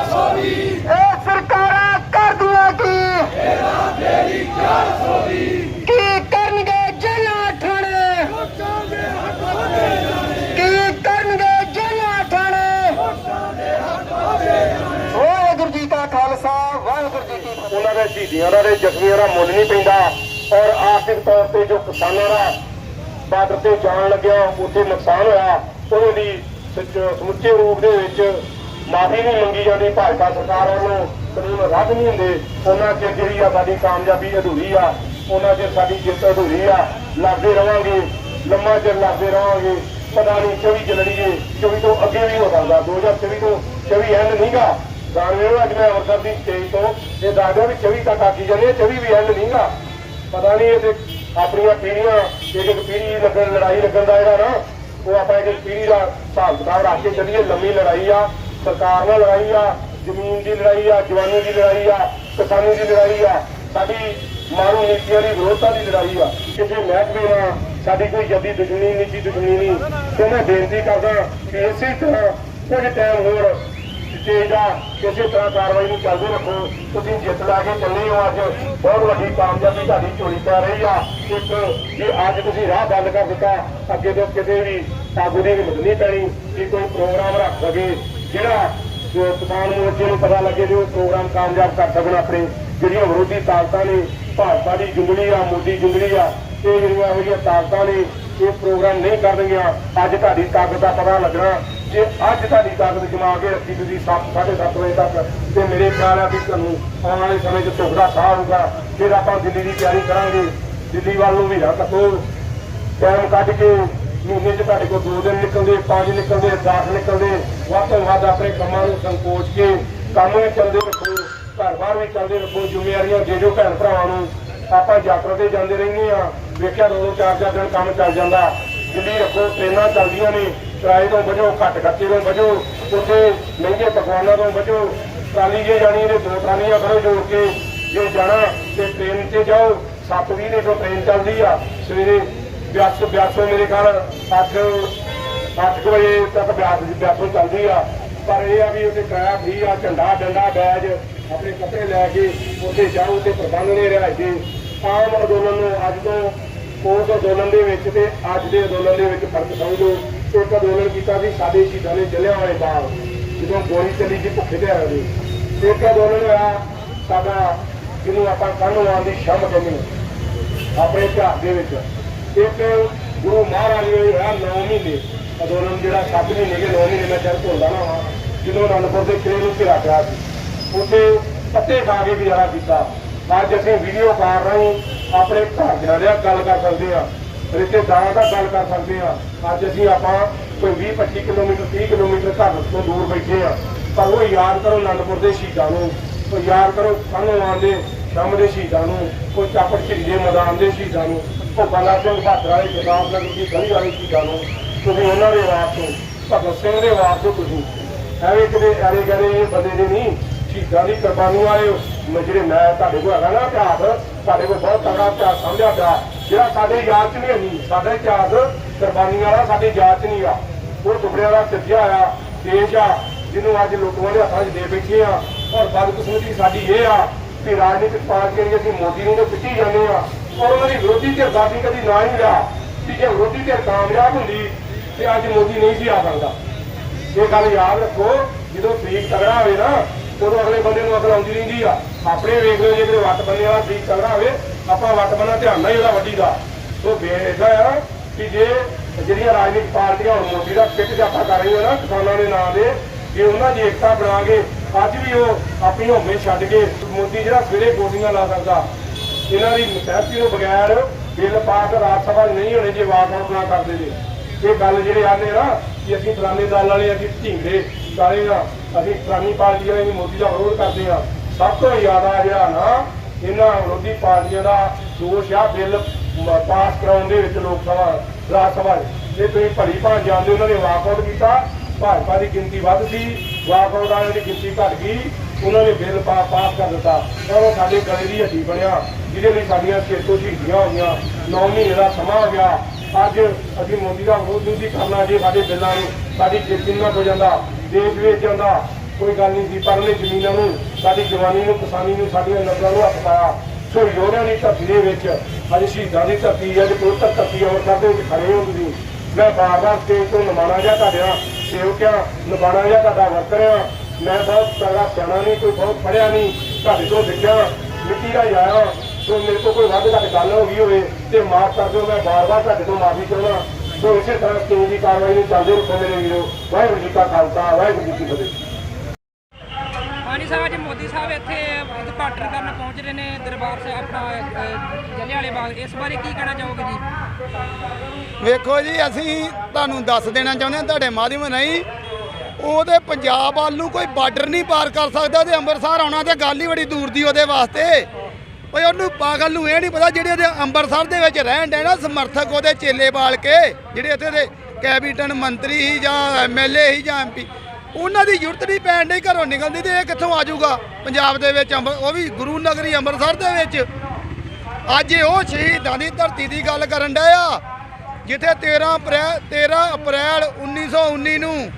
ਇਹ ਸਰਕਾਰਾਂ ਕਰਦੀਆਂ ਕੀ ਕਰਨਗੇ ਜੇਲਾਂ ਠਾਣੇ ਕੀ ਕਰਨਗੇ ਜੇਲਾਂ ਠਾਣੇ ਵਾਹਿਗੁਰੂ ਜੀ ਕਾ ਖਾਲਸਾ ਵਾਹਿਗੁਰੂ ਜੀ ਕੀ ਫਤਿਹ। ਉਹਨਾਂ ਦੇ ਸ਼ਹੀਦੀਆਂ ਦਾ ਤੇ ਜ਼ਖਮੀਆਂ ਦਾ ਮੁੱਲ ਨਹੀਂ ਪੈਂਦਾ ਔਰ ਆਰਥਿਕ ਤੌਰ ਤੇ ਜੋ ਕਿਸਾਨਾਂ ਦਾ ਬਾਰਡਰ ਤੇ ਜਾਣ ਲੱਗਿਆ ਉੱਥੇ ਨੁਕਸਾਨ ਹੋਇਆ ਉਹਦੀ ਸਮੁੱਚੇ ਰੂਪ ਦੇ ਵਿੱਚ ਮਾਫੀ ਨਹੀਂ ਮੰਗੀ ਜਾਂਦੀ। ਭਾਜਪਾ ਸਰਕਾਰ ਵੱਲੋਂ ਕਾਨੂੰਨ ਰੱਦ ਨਹੀਂ ਹੁੰਦੇ ਉਹਨਾਂ ਚਿਰ ਜਿਹੜੀ ਆ ਸਾਡੀ ਕਾਮਯਾਬੀ ਅਧੂਰੀ ਆ, ਉਹਨਾਂ ਚਿਰ ਸਾਡੀ ਜਿੱਤ ਅਧੂਰੀ ਆ। ਲੜਦੇ ਰਵਾਂਗੇ, ਲੰਮਾ ਚਿਰ ਲੜਦੇ ਰਵਾਂਗੇ। ਪਤਾ ਨਹੀਂ 24 ਚ ਲੜੀਏ, 24 ਤੋਂ ਅੱਗੇ ਵੀ ਹੋ ਸਕਦਾ, 2024 ਤੋਂ 24 ਐਂਡ ਨਹੀਂਗਾ। ਜਾਣਵੇ ਅੱਜ ਮੈਂ ਅੰਮ੍ਰਿਤਸਰ ਦੀ ਸਟੇਜ ਤੋਂ ਇਹ ਦੱਸਦਾ ਵੀ 24 ਤੱਕ ਆਖੀ ਜਾਂਦੇ, 24 ਵੀ ਐਂਡ ਨਹੀਂਗਾ। ਪਤਾ ਨਹੀਂ ਇਹ ਤੇ ਆਪਣੀਆਂ ਪੀੜ੍ਹੀਆਂ ਇੱਕ ਪੀੜ੍ਹੀ ਲੱਗਣ ਲੜਾਈ ਲੱਗਣ ਦਾ ਜਿਹੜਾ ਨਾ ਉਹ ਆਪਾਂ ਇੱਕ ਪੀੜ੍ਹੀ ਦਾ ਹਿਸਾਬ ਕਿਤਾਬ ਰੱਖ ਕੇ ਚੱਲੀਏ। ਲੰਮੀ ਲੜਾਈ ਆ, ਸਰਕਾਰ ਨਾਲ ਲੜਾਈ ਆ, ਜ਼ਮੀਨ ਦੀ ਲੜਾਈ ਆ, ਜਵਾਨੀ ਦੀ ਲੜਾਈ ਆ, ਕਿਸਾਨੀ ਦੀ ਲੜਾਈ ਆ, ਸਾਡੀ ਮਾਰੂ ਨੀਤੀਆਂ ਦੀ ਵਿਰੋਧਤਾ ਦੀ ਲੜਾਈ ਆ। ਕਿਸੇ ਮਹਿਕਮੇ ਨਾਲ ਸਾਡੀ ਕੋਈ ਜੱਦੀ ਦੁਸ਼ਮਣੀ ਨੀਤੀ ਦੁਸ਼ਮਣੀ ਨਹੀਂ। ਤੇ ਮੈਂ ਬੇਨਤੀ ਕਰਦਾ ਕਿ ਇਸੇ ਤਰ੍ਹਾਂ ਕੁਝ ਟਾਈਮ ਹੋਰ ਸਟੇਜ ਆ ਕਿਸੇ ਤਰ੍ਹਾਂ ਕਾਰਵਾਈ ਨੂੰ ਚੱਲਦੇ ਰੱਖੋ। ਤੁਸੀਂ ਜਿੱਤ ਲਾ ਕੇ ਚੱਲੇ ਹੋ, ਅੱਜ ਬਹੁਤ ਵੱਡੀ ਕਾਮਯਾਬੀ ਤੁਹਾਡੀ ਝੋਲੀ ਪੈ ਰਹੀ ਆ। ਇੱਕ ਜੇ ਅੱਜ ਤੁਸੀਂ ਰਾਹ ਬੰਦ ਕਰ ਦਿੱਤਾ, ਅੱਗੇ ਤੋਂ ਕਿਤੇ ਵੀ ਆਗੂ ਦੀ ਹਿੰਮਤ ਨਹੀਂ ਪੈਣੀ ਕਿ ਕੋਈ ਪ੍ਰੋਗਰਾਮ ਰੱਖ ਸਕੇ ਜਿਹੜਾ ਕਿਸਾਨ ਮੋਰਚੇ ਨੂੰ ਪਤਾ ਲੱਗੇ ਵੀ ਉਹ ਪ੍ਰੋਗਰਾਮ ਕਾਮਯਾਬ ਕਰ ਸਕਣ। ਆਪਣੇ ਜਿਹੜੀਆਂ ਵਿਰੋਧੀ ਤਾਕਤਾਂ ਨੇ, ਭਾਜਪਾ ਦੀ ਜੁੰਗਲੀ ਆ, ਮੋਦੀ ਜੁੰਗਲੀ ਆ, ਇਹ ਜਿਹੜੀਆਂ ਇਹੋ ਜਿਹੀਆਂ ਤਾਕਤਾਂ ਨੇ ਇਹ ਪ੍ਰੋਗਰਾਮ ਨਹੀਂ ਕਰਨਗੀਆਂ। ਅੱਜ ਤੁਹਾਡੀ ਤਾਕਤ ਦਾ ਪਤਾ ਲੱਗਣਾ। ਜੇ ਅੱਜ ਤੁਹਾਡੀ ਤਾਕਤ ਜਮਾ ਕੇ ਰੱਖੀ ਤੁਸੀਂ 7-7:30 ਵਜੇ ਤੱਕ, ਤੇ ਮੇਰੇ ਖਿਆਲ ਆ ਵੀ ਤੁਹਾਨੂੰ ਆਉਣ ਵਾਲੇ ਸਮੇਂ 'ਚ ਧੁੱਪ ਦਾ ਸਾਹ ਆਊਗਾ। ਫਿਰ ਆਪਾਂ ਦਿੱਲੀ ਦੀ ਤਿਆਰੀ ਕਰਾਂਗੇ। ਦਿੱਲੀ ਵੱਲ ਨੂੰ ਵੀ ਨਾ ਕੱਟੋ, ਟਾਈਮ ਕੱਢ ਕੇ ਮਹੀਨੇ 'ਚ ਤੁਹਾਡੇ ਕੋਲ 2 ਦਿਨ ਨਿਕਲਦੇ, 5 ਨਿਕਲਦੇ, 10 ਨਿਕਲਦੇ। ਵੱਧ ਤੋਂ ਵੱਧ ਆਪਣੇ ਕੰਮਾਂ ਨੂੰ ਸੰਕੋਚ ਕੇ ਕੰਮ ਵੀ ਚੱਲਦੇ ਰੱਖੋ, ਘਰ ਬਾਹਰ ਵੀ ਚੱਲਦੇ ਰੱਖੋ। ਜ਼ਿੰਮੇਵਾਰੀਆਂ ਦੇ ਜੋ ਭੈਣ ਭਰਾਵਾਂ ਨੂੰ। ਆਪਾਂ ਯਾਤਰਾ ਤੇ ਜਾਂਦੇ ਰਹਿੰਦੇ ਆ, ਵੇਖਿਆ 2-4 ਦਿਨ ਕੰਮ ਚੱਲ ਜਾਂਦਾ। ਦਿੱਲੀ ਰੱਖੋ, ਟ੍ਰੇਨਾਂ ਚੱਲਦੀਆਂ ਨੇ, ਕਿਰਾਏ ਤੋਂ ਬਚੋ, ਘੱਟ ਖਰਚੇ ਤੋਂ ਬਚੋ, ਉੱਥੇ ਮਹਿੰਗੇ ਪਕਵਾਨਾਂ ਤੋਂ ਬਚੋ। ਟਰਾਲੀ ਜੇ ਜਾਣੀ ਤੇ 2 ਟਰਾਲੀਆਂ ਕਰੋ ਜੋੜ ਕੇ। ਜੇ ਜਾਣਾ ਤੇ ਟ੍ਰੇਨ 'ਤੇ ਜਾਓ। 7:20 ਦੇ ਤੋਂ ਟ੍ਰੇਨ ਚੱਲਦੀ ਆ, ਸਵੇਰੇ ਬਿਆਸੋਂ ਮੇਰੇ ਖਿਆਲ 8 ਵਜੇ ਤੱਕ ਬਿਆਸੋਂ ਚੱਲਦੀ ਆ। ਪਰ ਇਹ ਆ ਵੀ ਉੱਥੇ ਕਿਰਾਇਆ ਫਰੀ ਆ। ਝੰਡਾ ਡੰਡਾ ਬੈਜ ਆਪਣੇ ਕੱਪੜੇ ਲੈ ਕੇ ਉੱਥੇ ਜਾਓ ਤੇ ਪ੍ਰਬੰਧ ਨੇ ਰਿਹਾਇਸ਼ੀ। ਆਮ ਅੰਦੋਲਨ ਨੂੰ ਅੱਜ ਤੋਂ ਉਸ ਅੰਦੋਲਨ ਦੇ ਵਿੱਚ ਤੇ ਅੱਜ ਦੇ ਅੰਦੋਲਨ ਦੇ ਵਿੱਚ ਫਰਕ ਸਮਝੋ। ਇੱਕ ਅੰਦੋਲਨ ਕੀਤਾ ਸੀ ਸਾਡੇ ਸ਼ਹੀਦਾਂ ਨੇ ਜਲਿਆਂਵਾਲੇ ਬਾਗ, ਜਦੋਂ ਗੋਲੀ ਚੱਲੀ ਸੀ ਭੁੱਖੇ ਤੇ ਆਏ ਦੇ। ਇੱਕ ਅੰਦੋਲਨ ਹੋਇਆ ਸਾਡਾ ਜਿਹਨੂੰ ਆਪਾਂ ਕੰਨਵਾਨ ਦੀ ਸ਼ਮ ਕਹਿੰਦੇ ਆਪਣੇ ਇਤਿਹਾਸ ਦੇ ਵਿੱਚ। ਇੱਕ ਗੁਰੂ ਮਹਾਰਾਜ ਨੇ ਹੋਇਆ 9 ਮਹੀਨੇ ਅੰਦੋਲਨ, ਜਿਹੜਾ 7 ਮਹੀਨੇ ਕੇ 9 ਮਹੀਨੇ ਮੈਂ ਚਿਰ ਭੁੱਲਦਾ ਨਾ ਹਾਂ, ਜਦੋਂ ਅਨੰਦਪੁਰ ਦੇ ਕਿਲੇ ਨੂੰ ਘਿਰਾ ਪਿਆ ਸੀ, ਉੱਥੇ ਪੱਤੇ ਖਾ ਕੇ ਗੁਜ਼ਾਰਾ ਕੀਤਾ। ਅੱਜ ਅਸੀਂ ਵੀਡੀਓ ਕਾਲ ਰਾਹੀਂ ਆਪਣੇ ਘਰਦਿਆਂ ਨਾਲ ਗੱਲ ਕਰ ਸਕਦੇ ਹਾਂ, ਰਿਸ਼ਤੇਦਾਰਾਂ ਦਾ ਗੱਲ ਕਰ ਸਕਦੇ ਹਾਂ। ਅੱਜ ਅਸੀਂ ਆਪਾਂ ਕੋਈ 20-25 ਕਿਲੋਮੀਟਰ 30 ਕਿਲੋਮੀਟਰ ਘਰ ਤੋਂ ਦੂਰ ਬੈਠੇ ਹਾਂ, ਪਰ ਉਹ ਯਾਦ ਕਰੋ ਅਨੰਦਪੁਰ ਦੇ ਸ਼ਹੀਦਾਂ ਨੂੰ, ਉਹ ਯਾਦ ਕਰੋ ਕੰਨਵਾਨ ਦੇ ਸ਼ਮ ਦੇ ਸ਼ਹੀਦਾਂ ਨੂੰ, ਉਹ ਚਾਪੜ ਝਿੜੀ ਦੇ ਮੈਦਾਨ ਦੇ ਸ਼ਹੀਦਾਂ ਨੂੰ, ਉਹ ਬਾਲਾ ਸਿੰਘ ਬਹਾਦਰ ਵਾਲੇ ਗੁਰਦਾਸ ਨਗਰ ਦੀ ਗਲੀ ਵਾਲੇ ਸ਼ਹੀਦਾਂ ਨੂੰ। ਤੁਸੀਂ ਉਹਨਾਂ ਦੇ ਵਾਰ ਤੋਂ, ਭਗਤ ਸਿੰਘ ਦੇ ਵਾਰ ਤੋਂ ਤੁਸੀਂ ਐਵੇਂ ਕਿਤੇ ਐਰੇ ਗਰੇ ਇਹ ਬੰਦੇ ਦੇ ਨਹੀਂ, ਸ਼ਹੀਦਾਂ ਦੀ ਕੁਰਬਾਨੀ ਵਾਲੇ ਜਿਹੜੇ ਮੈਂ ਤੁਹਾਡੇ ਕੋਲ ਹੈਗਾ ਨਾ ਇਤਿਹਾਸ, ਸਾਡੇ ਕੋਲ ਬਹੁਤ ਤਗੜਾ ਇਤਿਹਾਸ ਸਮਝਿਆ ਪਿਆ, ਜਿਹੜਾ ਸਾਡੇ ਯਾਦ 'ਚ ਨਹੀਂ ਹੈਗੀ। ਸਾਡਾ ਇਤਿਹਾਸ ਕੁਰਬਾਨੀ ਵਾਲਾ ਸਾਡੇ ਯਾਦ 'ਚ ਨਹੀਂ ਆ। ਉਹ ਟੁਕੜਿਆਂ ਦਾ ਸਿੱਧਿਆ ਆ ਦੇਸ਼ ਆ, ਜਿਹਨੂੰ ਅੱਜ ਲੋਕਾਂ ਦੇ ਹੱਥਾਂ 'ਚ ਦੇ ਬੈਠੇ ਆ। ਔਰ ਬਦਕਿਸਮਤੀ ਸਾਡੀ ਇਹ ਆ ਕਿ ਰਾਜਨੀਤਿਕ ਪਾਰਟੀਆਂ ਅਸੀਂ ਮੋਦੀ ਨੂੰ ਤਾਂ ਪਿੱਟੀ ਜਾਂਦੇ ਆ, ਔਰ ਉਹਨਾਂ ਦੀ ਵਿਰੋਧੀ ਧਿਰ ਦਾ ਅਸੀਂ ਕਦੀ ਨਾ ਹੀ ਲਿਆ ਕਿ ਜੇ ਵਿਰੋਧੀ ਧਿਰ ਕਾਮਯਾਬ ਹੁੰਦੀ ਤੇ ਅੱਜ ਮੋਦੀ ਨਹੀਂ ਸੀ ਆ ਸਕਦਾ। ਇਹ ਗੱਲ ਯਾਦ ਰੱਖੋ, ਜਦੋਂ ਤਰੀਕ ਤਗੜਾ ਹੋਵੇ ਨਾ ਉਦੋਂ ਅਗਲੇ ਬੰਦੇ ਨੂੰ ਅਕਲ ਆਉਂਦੀ ਰਹਿੰਦੀ ਆ। ਆਪਣੇ ਵੇਖ ਲਓ, ਜੇ ਕਿਤੇ ਵੱਟ ਬੰਨੇ ਵਾਲਾ ਤਰੀਕ ਤਗੜਾ ਹੋਵੇ, ਆਪਾਂ ਵੱਟ ਬੰਨਾ ਧਿਆਨ ਨਾਲ ਹੀ ਉਹਦਾ ਵੱਡੀ ਦਾ। ਸੋ ਏਦਾਂ ਆ ਕਿ ਜੇ ਜਿਹੜੀਆਂ ਰਾਜਨੀਤਿਕ ਪਾਰਟੀਆਂ ਹੁਣ ਮੋਦੀ ਦਾ ਪਿੱਟ ਜਾਪਾ ਕਰ ਰਹੀਆਂ ਨਾ ਕਿਸਾਨਾਂ ਦੇ ਨਾਂ ਦੇ, ਜੇ ਉਹਨਾਂ ਦੀ ਏਕਤਾ ਬਣਾ ਕੇ ਅੱਜ ਵੀ ਉਹ ਆਪਣੀ ਹੋਮੇ ਛੱਡ ਕੇ, ਮੋਦੀ ਜਿਹੜਾ ਸਵੇਰੇ ਗੋਲੀਆਂ ਲਾ ਸਕਦਾ, ਇਹਨਾਂ ਦੀ ਸਹਿਮਤੀ ਤੋਂ ਬਗੈਰ ਬਿੱਲ ਪਾਸ ਰਾਜ ਸਭਾ ਨਹੀਂ ਹੋਣੇ ਜੇ ਵਾਕ-ਆਊਟ ਨਾ ਕਰਦੇ ਜੇ। ਇਹ ਗੱਲ ਜਿਹੜੇ ਆਉਂਦੇ ਨਾ ਕਿ ਅਸੀਂ ਫਲਾਣੇ ਦਲ ਵਾਲੇ, ਅਸੀਂ ਢੀਂਗੜੇ ਸਾਰੇ ਆ, ਅਸੀਂ ਫਲਾਣੀ ਪਾਰਟੀ ਵਾਲੇ ਵੀ ਮੋਦੀ ਦਾ ਵਿਰੋਧ ਕਰਦੇ ਆ। ਸਭ ਤੋਂ ਜ਼ਿਆਦਾ ਜਿਹੜਾ ਨਾ ਇਹਨਾਂ ਵਿਰੋਧੀ ਪਾਰਟੀਆਂ ਦਾ ਦੋਸ਼ ਆ ਬਿੱਲ ਪਾਸ ਕਰਾਉਣ ਦੇ ਵਿੱਚ ਲੋਕ ਸਭਾ ਰਾਜ ਸਭਾ। ਜੇ ਤੁਸੀਂ ਭਲੀ ਭਾਂਤ ਜਾਣਦੇ, ਉਹਨਾਂ ਨੇ ਵਾਕ-ਆਊਟ ਕੀਤਾ, ਭਾਜਪਾ ਦੀ ਗਿਣਤੀ ਵੱਧ ਸੀ, ਵਾਕ-ਆਊਟ ਵਾਲਿਆਂ ਦੀ ਗਿਣਤੀ ਘੱਟ ਗਈ, ਉਹਨਾਂ ਨੇ ਬਿੱਲ ਪਾਸ ਕਰ ਦਿੱਤਾ। ਔਰ ਉਹ ਸਾਡੇ ਗਲੇ ਦੀ ਹੱਡੀ ਬਣਿਆ, ਜਿਹਦੇ ਲਈ ਸਾਡੀਆਂ 600 ਸ਼ਹੀਦੀਆਂ ਹੋਈਆਂ, 9 ਮਹੀਨੇ ਦਾ ਸਮਾਂ ਹੋ ਗਿਆ। ਅੱਜ ਅਸੀਂ ਮੋਦੀ ਦਾ ਵਿਰੋਧ ਨਹੀਂ ਕਰਨਾ ਜੇ ਸਾਡੇ ਬਿੱਲਾਂ ਨੂੰ ਸਾਡੀ ਜਿੱਤ ਨਾ ਹੋ ਜਾਂਦਾ, ਦੇਸ਼ ਵੇਚ ਜਾਂਦਾ, ਕੋਈ ਗੱਲ ਨਹੀਂ ਸੀ, ਪਰ ਉਹਨੇ ਜ਼ਮੀਨਾਂ ਨੂੰ, ਸਾਡੀ ਜਵਾਨੀ ਨੂੰ, ਕਿਸਾਨੀ ਨੂੰ, ਸਾਡੀਆਂ ਨਸਲਾਂ ਨੂੰ ਹੱਥ ਪਾਇਆ। ਸੋ ਯੋਧਿਆਂ ਦੀ ਧਰਤੀ ਦੇ ਵਿੱਚ, ਅੱਜ ਸ਼ਹੀਦਾਂ ਦੀ ਧਰਤੀ ਹੈ, ਪਵਿੱਤਰ ਧਰਤੀ ਅੰਮ੍ਰਿਤਸਰ ਦੇ ਵਿੱਚ ਖੜੇ ਹੋ ਤੁਸੀਂ। ਮੈਂ ਬਾਰ-ਬਾਰ ਸਟੇਜ ਤੋਂ ਨਿਮਾਣਾ ਜਿਹਾ ਤੁਹਾਡਾ ਸੇਵਕਿਆ, ਨਿਮਾਣਾ ਜਿਹਾ ਤੁਹਾਡਾ ਵਰਤ ਰਿਹਾ। ਮੈਂ ਬਹੁਤ ਤਗੜਾ ਸਿਆਣਾ ਨਹੀਂ, ਕੋਈ ਬਹੁਤ ਪੜ੍ਹਿਆ ਨਹੀਂ, ਤੁਹਾਡੇ ਤੋਂ ਸਿੱਖਿਆ, ਮਿੱਟੀ ਦਾ ਆਇਆ। ਸੋ ਮੇਰੇ ਤੋਂ ਕੋਈ ਵੱਧ ਘੱਟ ਗੱਲ ਹੋ ਗਈ ਹੋਵੇ ਤੇ ਮਾਫ ਕਰ ਦਿਓ। ਮੈਂ ਬਾਰ-ਬਾਰ ਤੁਹਾਡੇ ਤੋਂ ਮਾਫੀ ਚਾਹੁੰਦਾ। ਸੋ ਇਸੇ ਤਰ੍ਹਾਂ ਸਟੇਜ ਦੀ ਕਾਰਵਾਈ ਨੂੰ ਚੱਲਦੇ ਰੱਖੋ ਮੇਰੇ ਵੀਰੋ। ਵਾਹਿਗੁਰੂ ਜੀ ਕਾ ਖਾਲਸਾ, ਵਾਹਿਗੁਰੂ ਜੀ ਕੀ ਫਤਿਹ। ਹਾਂਜੀ ਸਾਹਿਬ, ਅੱਜ ਮੋਦੀ ਸਾਹਿਬ ਇੱਥੇ ਉਦਘਾਟਨ ਕਰਨ ਪਹੁੰਚ ਰਹੇ ਨੇ ਦਰਬਾਰ ਸਾਹਿਬ ਆਪਣਾ ਜਲਿਆਂਵਾਲੇ ਬਾਗ। ਇਸ ਬਾਰੇ ਕੀ ਕਹਿਣਾ ਚਾਹੋਗੇ ਜੀ? ਵੇਖੋ ਜੀ, ਅਸੀਂ ਤੁਹਾਨੂੰ ਦੱਸ ਦੇਣਾ ਚਾਹੁੰਦੇ ਹਾਂ ਤੁਹਾਡੇ ਮਾਧਿਅਮ ਨਹੀਂ, ਉਹਦੇ ਪੰਜਾਬ ਵੱਲ ਨੂੰ ਕੋਈ ਬਾਰਡਰ ਨਹੀਂ ਪਾਰ ਕਰ ਸਕਦਾ ਤੇ ਅੰਮ੍ਰਿਤਸਰ ਆਉਣਾ ਤੇ ਗੱਲ ਹੀ ਬੜੀ ਦੂਰ ਦੀ ਉਹਦੇ ਵਾਸਤੇ। ਓਏ ਉਹਨੂੰ ਪਾਗਲ ਨੂੰ ਇਹ ਨਹੀਂ ਪਤਾ ਜਿਹੜੇ ਉਹਦੇ ਅੰਮ੍ਰਿਤਸਰ ਦੇ ਵਿੱਚ ਰਹਿਣ ਦੇ ਨਾ ਸਮਰਥਕ, ਉਹਦੇ ਚੇਲੇ ਬਾਲ ਕੇ, ਜਿਹੜੇ ਇੱਥੇ ਦੇ ਕੈਬਨਿਟ ਮੰਤਰੀ ਹੀ ਜਾਂ MLA ਹੀ ਜਾਂ MP, ਉਹਨਾਂ ਦੀ ਜ਼ਰੂਰਤ ਨਹੀਂ ਪੈਣ ਡਈ ਘਰੋਂ ਨਿਕਲਦੀ। ਤੇ ਇਹ ਕਿੱਥੋਂ ਆ ਜਾਊਗਾ ਪੰਜਾਬ ਦੇ ਵਿੱਚ, ਉਹ ਵੀ ਗੁਰੂ ਨਗਰੀ ਅੰਮ੍ਰਿਤਸਰ ਦੇ ਵਿੱਚ। ਅੱਜ ਉਹ ਸ਼ਹੀਦਾਂ ਦੀ ਧਰਤੀ ਦੀ ਗੱਲ ਕਰਨ ਡਏ ਆ ਜਿੱਥੇ 13 ਅਪ੍ਰੈਲ 1919 ਨੂੰ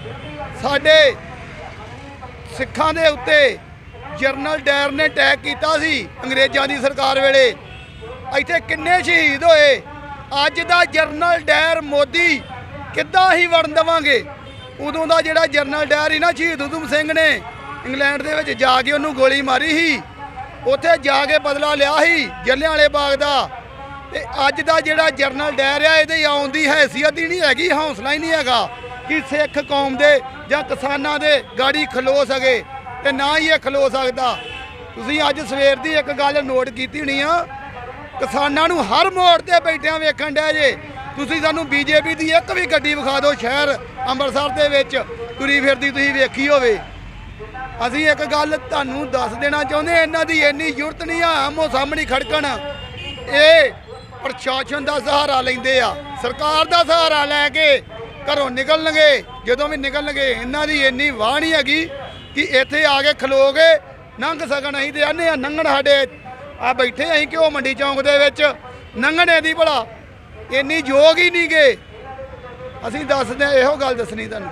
ਸਾਡੇ ਸਿੱਖਾਂ ਦੇ ਉੱਤੇ ਜਨਰਲ ਡਾਇਰ ਨੇ ਅਟੈਕ ਕੀਤਾ ਸੀ ਅੰਗਰੇਜ਼ਾਂ ਦੀ ਸਰਕਾਰ ਵੇਲੇ। ਇੱਥੇ ਕਿੰਨੇ ਸ਼ਹੀਦ ਹੋਏ। ਅੱਜ ਦਾ ਜਨਰਲ ਡਾਇਰ ਮੋਦੀ ਕਿੱਦਾਂ ਹੀ ਵੜਨ ਦੇਵਾਂਗੇ? ਉਦੋਂ ਦਾ ਜਿਹੜਾ ਜਨਰਲ ਡਾਇਰ ਸੀ ਨਾ, ਸ਼ਹੀਦ ਊਧਮ ਸਿੰਘ ਨੇ ਇੰਗਲੈਂਡ ਦੇ ਵਿੱਚ ਜਾ ਕੇ ਉਹਨੂੰ ਗੋਲੀ ਮਾਰੀ ਸੀ, ਉੱਥੇ ਜਾ ਕੇ ਬਦਲਾ ਲਿਆ ਸੀ ਜਲਿਆਂਵਾਲੇ ਬਾਗ ਦਾ। ਤੇ ਅੱਜ ਦਾ ਜਿਹੜਾ ਜਨਰਲ ਡਾਇਰ ਆ, ਇਹਦੀ ਆਉਣ ਦੀ ਹੈਸੀਅਤ ਹੀ ਨਹੀਂ ਹੈਗੀ, ਹੌਸਲਾ ਹੀ ਨਹੀਂ ਹੈਗਾ ਕਿ ਸਿੱਖ ਕੌਮ ਦੇ ਜਾਂ ਕਿਸਾਨਾਂ ਦੇ ਗਾੜੀ ਖਲੋ ਸਕੇ, ਤੇ ਨਾ ਹੀ ਇਹ ਖਲੋ ਸਕਦਾ। ਤੁਸੀਂ ਅੱਜ ਸਵੇਰ ਦੀ ਇੱਕ ਗੱਲ ਨੋਟ ਕੀਤੀ ਹੋਣੀ ਆ, ਕਿਸਾਨਾਂ ਨੂੰ ਹਰ ਮੋੜ ਤੇ ਬੈਠਿਆਂ ਵੇਖਣ ਡਿਆ ਜੇ। ਤੁਸੀਂ ਸਾਨੂੰ BJP ਦੀ ਇੱਕ ਵੀ ਗੱਡੀ ਵਿਖਾ ਦਿਓ ਸ਼ਹਿਰ ਅੰਮ੍ਰਿਤਸਰ ਦੇ ਵਿੱਚ ਤੁਰੀ ਫਿਰਦੀ ਤੁਸੀਂ ਵੇਖੀ ਹੋਵੇ। ਅਸੀਂ ਇੱਕ ਗੱਲ ਤੁਹਾਨੂੰ ਦੱਸ ਦੇਣਾ ਚਾਹੁੰਦੇ, ਇਹਨਾਂ ਦੀ ਇੰਨੀ ਜ਼ਰੂਰਤ ਨਹੀਂ ਆ ਆਮੋ ਸਾਹਮਣੇ ਖੜਕਣ। ਇਹ ਪ੍ਰਸ਼ਾਸਨ ਦਾ ਸਹਾਰਾ ਲੈਂਦੇ ਆ, ਸਰਕਾਰ ਦਾ ਸਹਾਰਾ ਲੈ ਕੇ ਘਰੋਂ ਨਿਕਲਣਗੇ। ਜਦੋਂ ਵੀ ਨਿਕਲਣਗੇ ਇਹਨਾਂ ਦੀ ਇੰਨੀ ਵਾਹ ਨਹੀਂ ਹੈਗੀ ਕਿ ਇੱਥੇ ਆ ਕੇ ਖਲੋ ਕੇ ਲੰਘ ਸਕਣ। ਅਸੀਂ ਤੇ ਆਨੇ ਆ ਲੰਘਣ, ਸਾਡੇ ਆ ਬੈਠੇ ਅਸੀਂ ਘਿਓ ਮੰਡੀ ਚੌਂਕ ਦੇ ਵਿੱਚ, ਲੰਘਣੇ ਦੀ ਭਲਾ ਇੰਨੀ ਯੋਗ ਹੀ ਨਹੀਂ ਗੇ। ਅਸੀਂ ਦੱਸਦੇ ਇਹੋ ਗੱਲ ਦੱਸਣੀ ਤੁਹਾਨੂੰ।